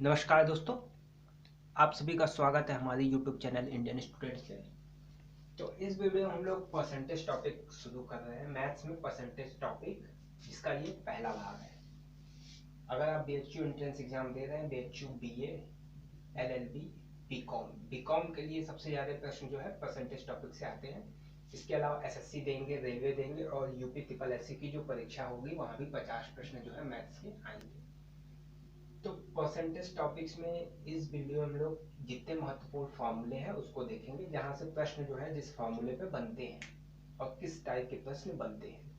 नमस्कार दोस्तों, आप सभी का स्वागत है हमारे YouTube चैनल इंडियन स्टूडेंट से। तो इस वीडियो में हम लोग परसेंटेज टॉपिक शुरू कर रहे हैं। मैथ्स में परसेंटेज टॉपिक, जिसका ये पहला भाग है। अगर आप BHU एंट्रेंस एग्जाम दे रहे हैं, BHU BA LLB बीकॉम के लिए सबसे ज़्यादा प्रश्न जो है परसेंटेज टॉपिक से आते हैं। इसके अलावा SSC देंगे, रेलवे देंगे और UP SSC की जो परीक्षा होगी वहाँ भी 50 प्रश्न जो है मैथ्स के आएंगे। तो परसेंटेज टॉपिक्स में इस वीडियो में हम लोग जितने महत्वपूर्ण फॉर्मूले हैं उसको देखेंगे, जहां से प्रश्न जो है जिस फॉर्मूले पे बनते हैं और किस टाइप के प्रश्न बनते हैं।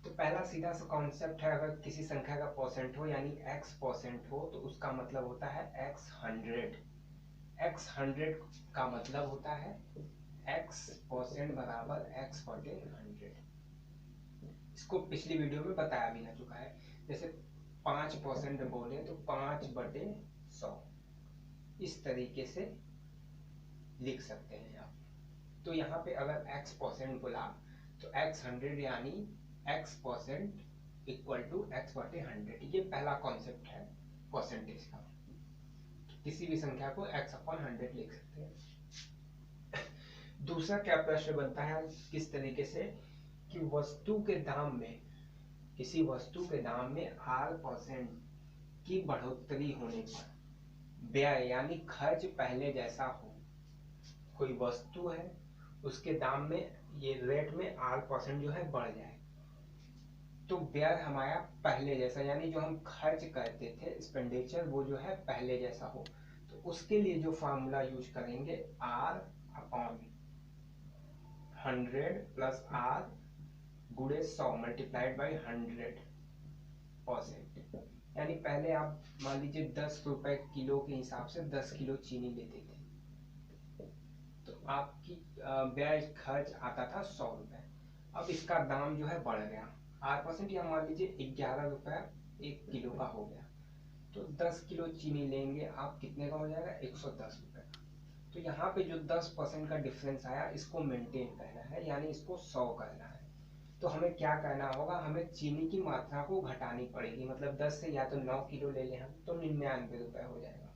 तो पहला सीधा सा कॉन्सेप्ट है, अगर किसी संख्या का परसेंट हो यानी x% हो तो उसका मतलब होता है x100। x100 का मतलब होता है x% बराबर x/100। इसको पिछली वीडियो में बताया भी ना चुका है। जैसे 5% बोले तो 5/100 इस तरीके से लिख सकते हैं आप। तो यहाँ पे अगर x% बोला तो x100 यानी x% इक्वल टू x/100। ये पहला कॉन्सेप्ट है परसेंटेज का। किसी भी संख्या को x/100 लिख सकते हैं। दूसरा क्या प्रश्न बनता है किस तरीके से कि वस्तु के दाम में, किसी वस्तु के दाम में R% की बढ़ोतरी होने पर व्यय यानी खर्च पहले जैसा हो। कोई वस्तु है, उसके दाम में ये रेट में R% जो है बढ़ जाए तो व्यय हमारा पहले जैसा, यानी जो हम खर्च करते थे एक्सपेंडिचर, वो जो है पहले जैसा हो। तो उसके लिए जो फार्मूला यूज करेंगे R/100 प्लस R गुणे 100 मल्टीप्लाइड बाई 100%। यानी पहले आप मान लीजिए 10 रुपए किलो के हिसाब से 10 किलो चीनी लेते थे तो आपकी व्यय खर्च आता था 100 रुपए। अब इसका दाम जो है बढ़ गया R%, या मान लीजिए 11 रुपए 1 किलो का हो गया। तो 10 किलो चीनी लेंगे आप, कितने का हो जाएगा? 110 रुपए का। तो यहाँ पे जो 10% का डिफरेंस आया इसको मेंटेन करना है, यानी इसको 100 करना है। तो हमें क्या करना होगा, हमें चीनी की मात्रा को घटानी पड़ेगी। मतलब 10 से या तो 9 किलो ले लें हम तो 99 रुपए हो जाएगा।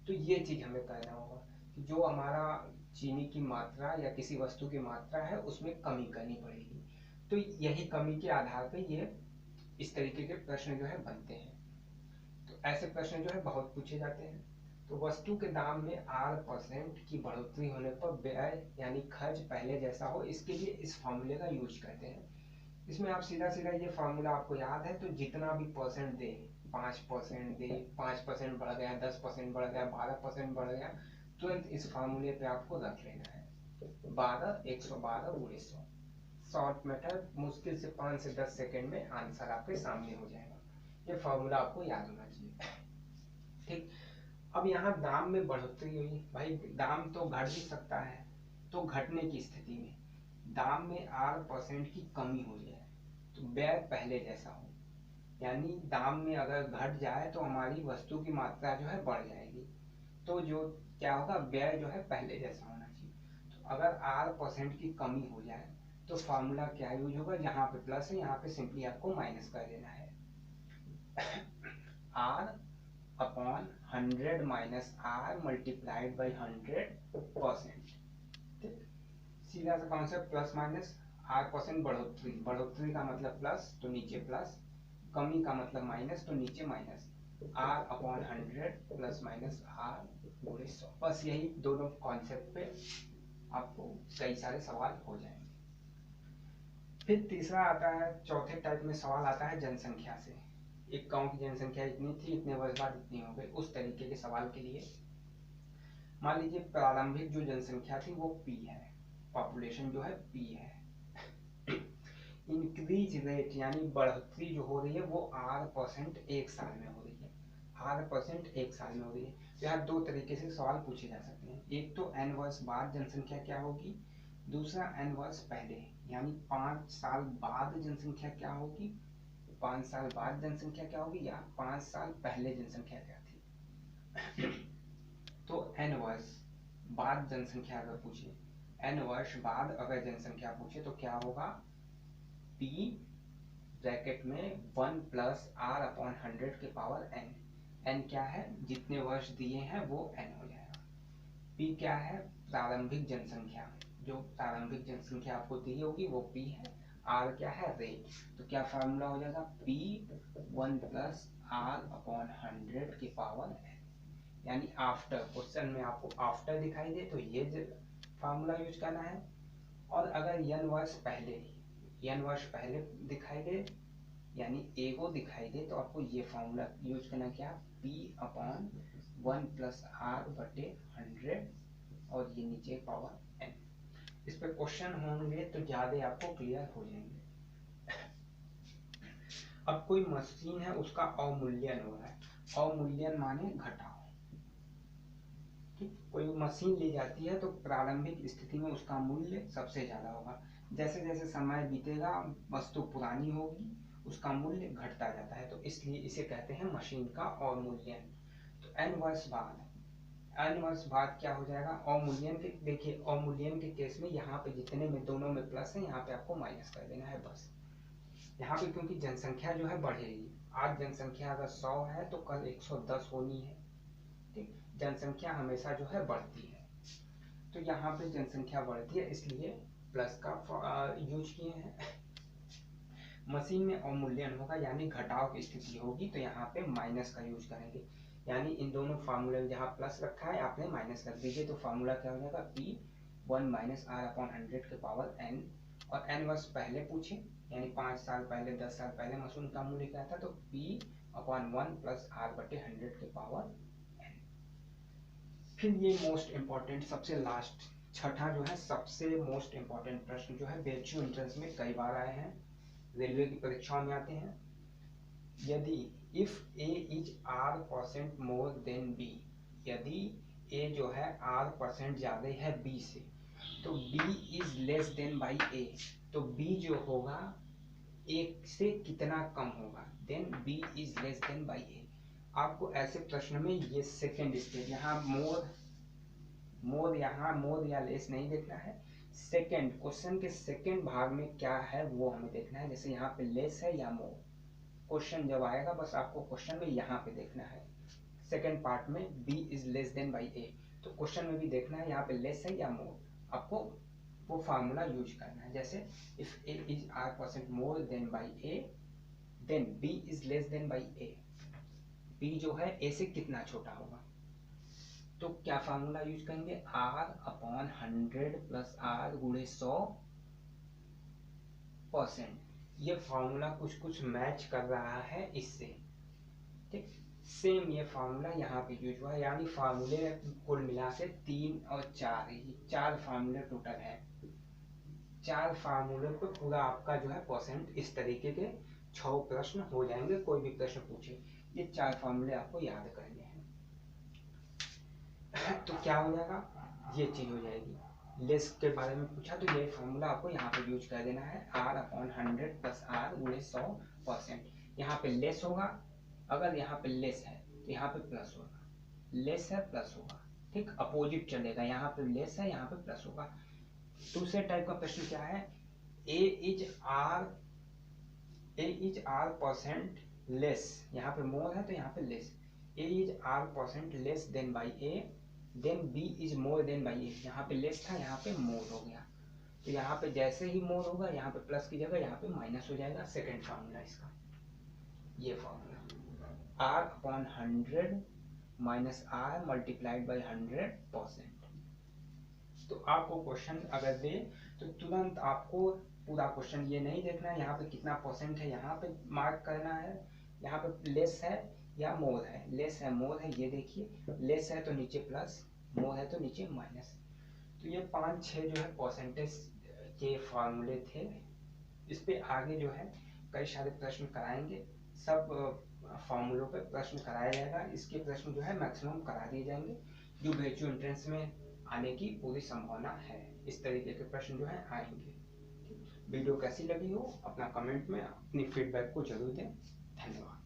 तो ये चीज हमें करना होगा कि जो हमारा चीनी की मात्रा या किसी वस्तु की मात्रा है उसमें कमी करनी पड़ेगी। तो यही कमी के आधार पर ये इस तरीके के प्रश्न जो है बनते हैं। तो ऐसे प्रश्न जो है बहुत पूछे जाते हैं। तो वस्तु के दाम में R% की बढ़ोतरी होने पर व्यय यानी खर्च पहले जैसा हो, इसके लिए इस फॉर्मूले का यूज करते हैं। इसमें आप सीधा सीधा ये फार्मूला आपको याद है तो जितना भी परसेंट दे, 5% दे, 5% बढ़ गया, 10% बढ़ गया, 12% बढ़ गया, तुरंत इस फार्मूले पे आपको रख लेना है 112 गुणे 100। शॉर्ट मेथड, मुश्किल से 5 से 10 सेकेंड में आंसर आपके सामने हो जाएगा। ये फार्मूला आपको याद होना चाहिए। ठीक, अब यहाँ दाम में बढ़ोतरी हुई, भाई दाम तो घट भी सकता है। तो घटने की स्थिति में दाम में R% की कमी हो जाए तो व्यय पहले जैसा हो, यानी दाम में अगर घट जाए तो हमारी वस्तु की मात्रा जो है बढ़ जाएगी। तो जो क्या होगा, व्यय जो है पहले जैसा होना चाहिए। तो अगर R% की कमी हो जाए तो फार्मूला क्या यूज होगा, जहां पे प्लस है यहाँ पे सिंपली आपको माइनस कर देना है। R/100 minus R multiplied by 100%। ठीक, सीधा सा कॉन्सेप्ट, प्लस माइनस। R% बढ़ोतरी, बढ़ोतरी का मतलब प्लस तो नीचे प्लस, कमी का मतलब माइनस तो नीचे minus. R/100 plus minus R गुणे 100। बस यही दोनों कॉन्सेप्ट पे आपको कई सारे सवाल हो जाएंगे। फिर तीसरा आता है, चौथे टाइप में सवाल आता है जनसंख्या से। एक गांव की जनसंख्या इतनी थी, इतने वर्ष बाद इतनी हो गई, उस तरीके के सवाल के लिए मान लीजिए प्रारंभिक जो जनसंख्या थी वो P है, पॉपुलेशन जो है P है। इंक्रीज रेट यानी बढ़ोतरी जो हो रही है वो R% एक साल में हो रही है। R% एक साल में हो रही है। तो यहाँ दो तरीके से सवाल पूछे जा सकते हैं। एक तो n वर्ष बाद जनसंख्या क्या होगी, दूसरा n वर्ष पहले यानी 5 साल बाद जनसंख्या क्या होगी, 5 साल बाद जनसंख्या क्या होगी, या 5 साल पहले जनसंख्या क्या थी। तो n वर्ष बाद जनसंख्या अगर पूछे, n वर्ष बाद अगर जनसंख्या पूछे तो क्या होगा, P ब्रैकेट में 1 प्लस R/100 के पावर n, एन क्या है, जितने वर्ष दिए हैं वो एन हो जाएगा। पी क्या है, प्रारंभिक जनसंख्या, जो प्रारंभिक जनसंख्या आपको दी होगी वो पी है। आर क्या है, रेट, तो क्या फार्मूला हो जाएगा, पी 1 प्लस आर अपॉन 100 की पावर एन। यानी आफ्टर, क्वेश्चन में आपको आफ्टर दिखाई दे तो ये फार्मूला यूज करना है, और अगर n वर्ष पहले दिखाई दे यानी ए को दिखाई दे तो आपको ये फार्मूला यूज करना, क्या, P अपॉन 1 प्लस आर बटे 100 और ये नीचे पावर n। इस पे क्वेश्चन होंगे तो ज्यादा आपको क्लियर हो जाएंगे। अब कोई मशीन है, उसका अवमूल्यन हो रहा है, अवमूल्यन माने घटाव, ठीक। कोई मशीन ली जाती है तो प्रारंभिक स्थिति में उसका मूल्य सबसे ज्यादा होगा, जैसे जैसे समय बीतेगा वस्तु पुरानी होगी, उसका मूल्य घटता जाता है, तो इसलिए इसे कहते हैं मशीन का अवमूल्यन। तो n वर्ष बाद क्या हो जाएगा, अवमूल्यन के, देखिए अवमूल्यन के केस में यहाँ पे जितने में दोनों में प्लस है, यहाँ पे आपको माइनस कर देना है बस। यहाँ पे क्योंकि जनसंख्या जो है बढ़ेगी, आज जनसंख्या अगर 100 है तो कल 110 होनी है, ठीक। जनसंख्या हमेशा जो है बढ़ती है, तो यहाँ पे जनसंख्या बढ़ती है इसलिए प्लस का यूज किए हैं। मशीन में अवमूल्यन होगा यानी घटाव की स्थिति होगी, तो यहाँ पे माइनस का यूज करेंगे, यानी इन दोनों फार्मूले में जहाँ प्लस रखा है आपने माइनस रख दीजिए, तो फार्मूला क्या हो जाएगा, पी 1 माइनस आर अपॉन 100 के पावर n, और n वर्ष पहले पूछे यानी 5 साल पहले 10 साल पहले मशीन का मूल्य क्या था, तो p अपॉन 1 प्लस आर बटे 100 के पावर n। फिर ये मोस्ट इम्पोर्टेंट, सबसे लास्ट छठा जो है सबसे मोस्ट इम्पोर्टेंट प्रश्न जो है बेच्यू एंट्रेंस में कई बार आए हैं, रेलवे की परीक्षाओं में आते हैं। यदि if A is r% more than B, यदि ए जो है r% ज्यादा है बी से, तो b is less than by a, तो b जो होगा एक से कितना कम होगा, then b is less than by a. आपको ऐसे प्रश्न में ये सेकेंड स्टेज, यहाँ मोर यहाँ मोर या लेस नहीं देखना है, सेकेंड क्वेश्चन के सेकेंड भाग में क्या है वो हमें देखना है, जैसे यहाँ पे लेस है या मोर, क्वेश्चन जब आएगा बस आपको क्वेश्चन में यहाँ पे देखना है, सेकेंड पार्ट में b is less than by a, तो क्वेश्चन में भी देखना है यहाँ पे लेस है या मोर, आपको वो फार्मूला यूज करना है, जैसे if a is r% more than by A, then b is less than by A, b जो है a से कितना छोटा होगा, तो क्या फार्मूला यूज करेंगे, r अपॉन 100 प्लस r गुणे 100%। ये फार्मूला कुछ मैच कर रहा है इससे, ठीक। सेम ये फार्मूला यहाँ पे यूज हुआ है, यानी फार्मूले कुल मिला के 3 और 4, 4 फार्मूले टोटल है। 4 फार्मूले पे पूरा आपका जो है परसेंट इस तरीके के 6 प्रश्न हो जाएंगे, कोई भी प्रश्न पूछे ये 4 फार्मूले आपको याद करने हैं। तो क्या हो जाएगा, ये चीज हो जाएगी। लेस के बारे में पूछा तो ये फार्मूला आपको यहाँ पे यूज कर देना है, r अपॉन 100 प्लस आर गुणे 100%। यहाँ पे लेस होगा, अगर यहाँ पे लेस है तो यहाँ पे प्लस होगा, लेस है प्लस होगा, ठीक, अपोजिट चलेगा, यहाँ पे लेस है यहाँ पे प्लस होगा। दूसरे टाइप का प्रश्न क्या है, a इज r% लेस, यहाँ पे मोर है तो यहाँ पे less, a is r% less than by a, then b is more than by a, यहाँ पे लेस था यहाँ पे मोर हो गया, तो यहाँ पे जैसे ही मोर होगा यहाँ पे प्लस की जगह यहाँ पे माइनस हो जाएगा, सेकेंड फार्मूला इसका ये formula r upon 100 minus r multiplied by 100%। तो आपको क्वेश्चन अगर दे तो तुरंत आपको पूरा क्वेश्चन ये नहीं देखना है यहाँ पे कितना परसेंट है, यहाँ पे मार्क करना है, यहाँ पे लेस है या मोर है, लेस है मोर है, ये देखिए लेस है तो नीचे प्लस, मोर है तो नीचे माइनस। तो ये 5-6 जो है परसेंटेज के फार्मूले थे, इस पे आगे जो है कई सारे प्रश्न कराएंगे, सब फार्मूलों पे प्रश्न कराया जाएगा, इसके प्रश्न जो है मैक्सिमम करा दिए जाएंगे, जो बेच्यू एंट्रेंस में आने की पूरी संभावना है, इस तरीके के प्रश्न जो है आएंगे। वीडियो कैसी लगी हो अपना कमेंट में अपनी फीडबैक को जरूर दें। धन्यवाद।